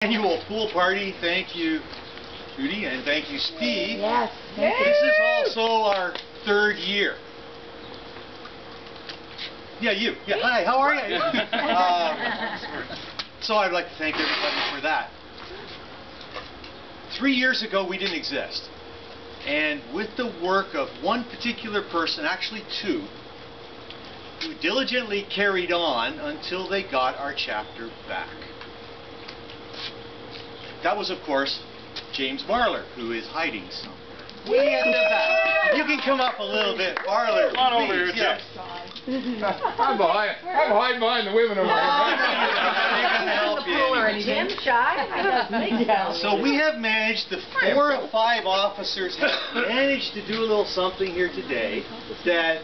Annual pool party. Thank you, Judy, and thank you, Steve. Yes. This is also our third year. Yeah, you. Yeah, hi, how are you? So I'd like to thank everybody for that. 3 years ago, we didn't exist. And with the work of one particular person, actually two, who diligently carried on until they got our chapter back. That was, of course, James Marlor, who is hiding somewhere. Way at the back. You can come up a little bit, Marlor. Come on over here, yes. I'm hiding behind the women over here. Jim shy? So we have managed, the 4 of 5 officers have managed to do a little something here today that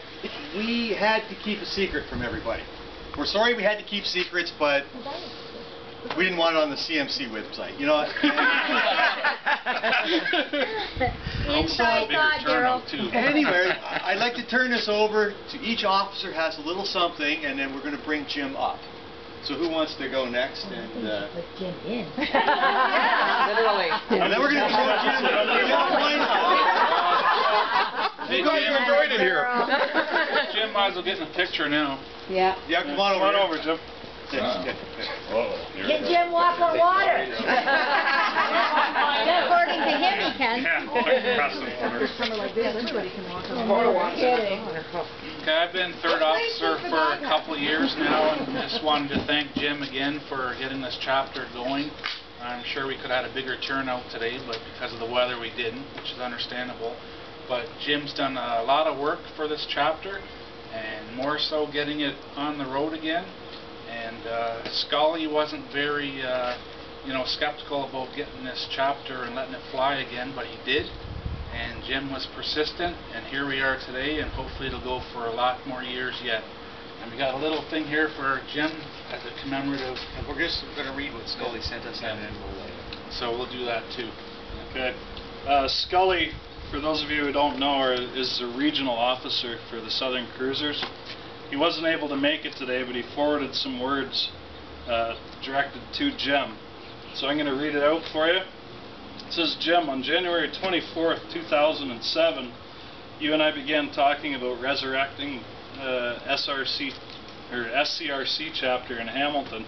we had to keep a secret from everybody. We're sorry we had to keep secrets, but we didn't want it on the CMC website, you know. Inside thought, girl. Anyway, I'd like to turn this over to each officer has a little something, and then we're going to bring Jim up. So who wants to go next? And put Jim in. Literally. And then we're going to throw Jim. Hey, Jim, enjoyed it here. Jim might as well get in the picture now. Yeah. Yeah, come on over. Come on over, Jim. Can Jim walk on water? According to him, he can. Okay, I've been third officer for a couple of years now, and just wanted to thank Jim again for getting this chapter going. I'm sure we could have had a bigger turnout today, but because of the weather we didn't, which is understandable. But Jim's done a lot of work for this chapter, and more so getting it on the road again. And Scully wasn't very, skeptical about getting this chapter and letting it fly again, but he did. And Jim was persistent, and here we are today, and hopefully it'll go for a lot more years yet. And we got a little thing here for Jim as a commemorative. And we're just going to read what Scully sent us, and then we'll... So we'll do that too. Okay. Scully, for those of you who don't know, is the regional officer for the Southern Cruisers. He wasn't able to make it today, but he forwarded some words directed to Jim. So I'm going to read it out for you. It says, Jim, on January 24th, 2007, you and I began talking about resurrecting SCRC chapter in Hamilton.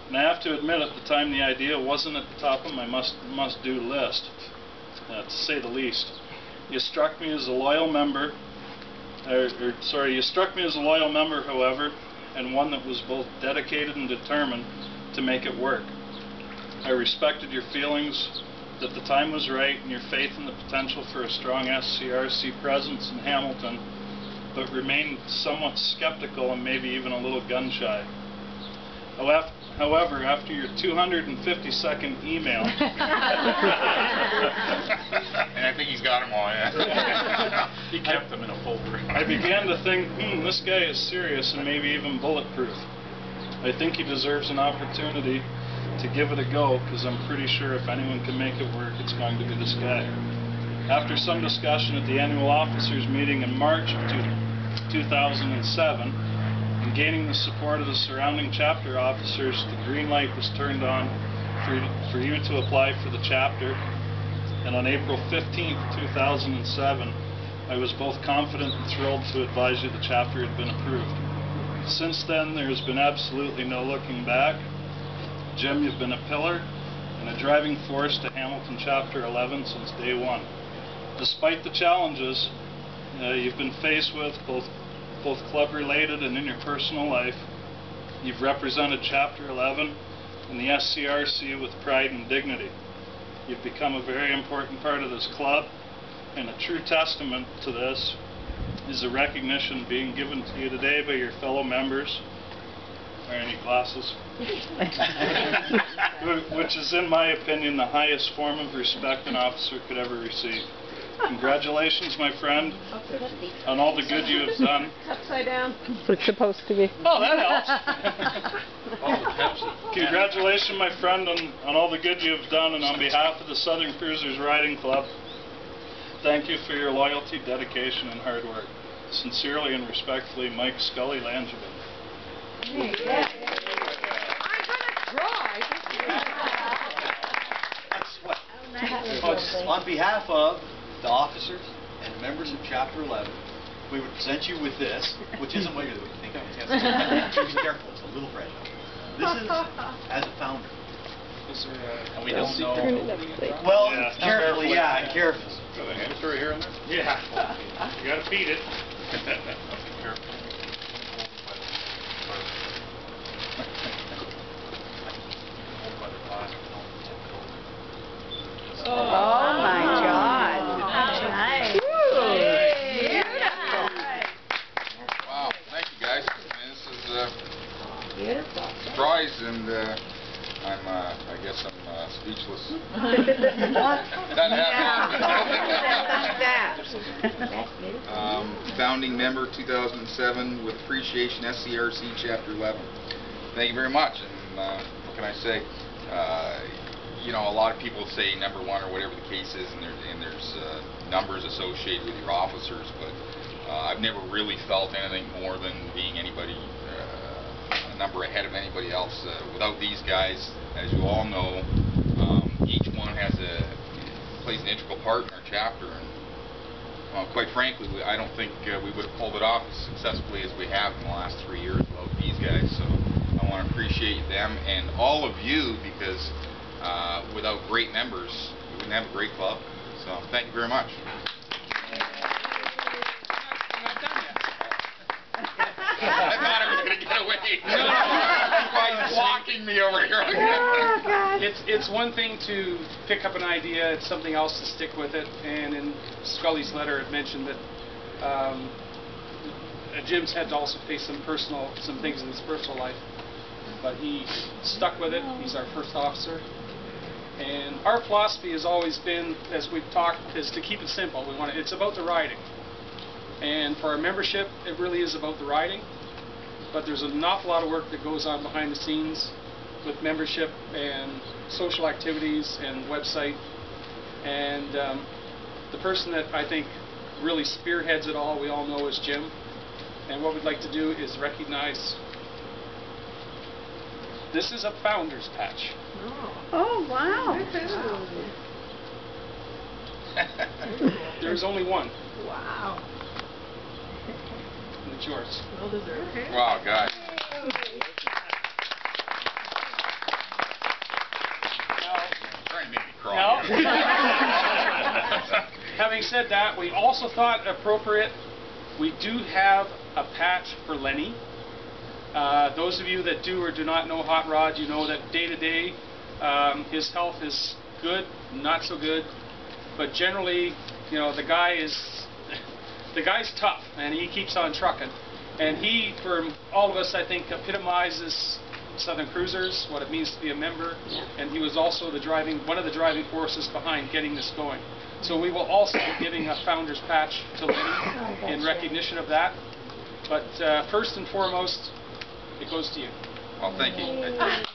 And I have to admit, at the time, the idea wasn't at the top of my must-do list, to say the least. You struck me as a loyal member. You struck me as a loyal member, however, and one that was both dedicated and determined to make it work. I respected your feelings that the time was right and your faith in the potential for a strong SCRC presence in Hamilton, but remained somewhat skeptical and maybe even a little gun-shy. However, after your 250-second email... And I think he's got them all, yeah. He kept them in a folder. I began to think, this guy is serious and maybe even bulletproof. I think he deserves an opportunity to give it a go, because I'm pretty sure if anyone can make it work, it's going to be this guy. After some discussion at the annual officers meeting in March of 2007, and gaining the support of the surrounding chapter officers, the green light was turned on for you to apply for the chapter. And on April 15th, 2007, I was both confident and thrilled to advise you the chapter had been approved. Since then, there has been absolutely no looking back. Jim, you've been a pillar and a driving force to Hamilton Chapter 11 since day one. Despite the challenges you've been faced with, both club-related and in your personal life, you've represented Chapter 11 and the SCRC with pride and dignity. You've become a very important part of this club, and a true testament to this is the recognition being given to you today by your fellow members. Are there any glasses? Which is, in my opinion, the highest form of respect an officer could ever receive. Congratulations, my friend, on all the good you have done. Upside down. It's supposed to be. Oh, that helps. Congratulations, my friend, on all the good you have done, and on behalf of the Southern Cruisers Riding Club, thank you for your loyalty, dedication, and hard work. Sincerely and respectfully, Mike Scully Langevin. I'm gonna try. on behalf of the officers and members of Chapter 11, we would present you with this, which isn't what you think it is. Be careful, it's a little fragile. This is as a founder. And we don't know. Well, carefully, yeah, careful. Got a hamster right here on there? Yeah. You gotta feed it. Oh my God. Nice. Wow, thank you guys. I mean, this is a Beautiful. surprise, and I guess I'm speechless. That happened. Founding member 2007 with appreciation, SCRC Chapter 11. Thank you very much. And what can I say? You know, a lot of people say number one or whatever the case is, and there's numbers associated with your officers, but I've never really felt anything more than being anybody a number ahead of anybody else. Without these guys, as you all know, each one plays an integral part in our chapter, and quite frankly, I don't think we would have pulled it off as successfully as we have in the last 3 years without these guys. So I want to appreciate them and all of you, because without great members, we wouldn't have a great club. So thank you very much. I thought I was going to get away. He's blocking me over here. It's one thing to pick up an idea, it's something else to stick with it. And in Scully's letter, it mentioned that Jim's had to also face some things in his personal life, but he stuck with it. He's our first officer. And our philosophy has always been, as we've talked, is to keep it simple. It's about the riding. And for our membership, it really is about the riding. But there's an awful lot of work that goes on behind the scenes with membership and social activities and website. And the person that I think really spearheads it all, we all know, is Jim. And what we'd like to do is recognize this is a founder's patch. Oh, wow. There's only one. Wow. And it's yours. Well deserved. Wow, guys. Trying to make me cry. Having said that, we also thought appropriate, we do have a patch for Lenny. Those of you that do or do not know Hot Rod, you know that day to day his health is good, not so good, but generally, you know, the guy's tough, and he keeps on trucking. And he, for all of us, I think, epitomizes Southern Cruisers, what it means to be a member, and he was also one of the driving forces behind getting this going. So we will also be giving a founder's patch to Lenny in recognition of that. But first and foremost, it goes to you. Well, thank you.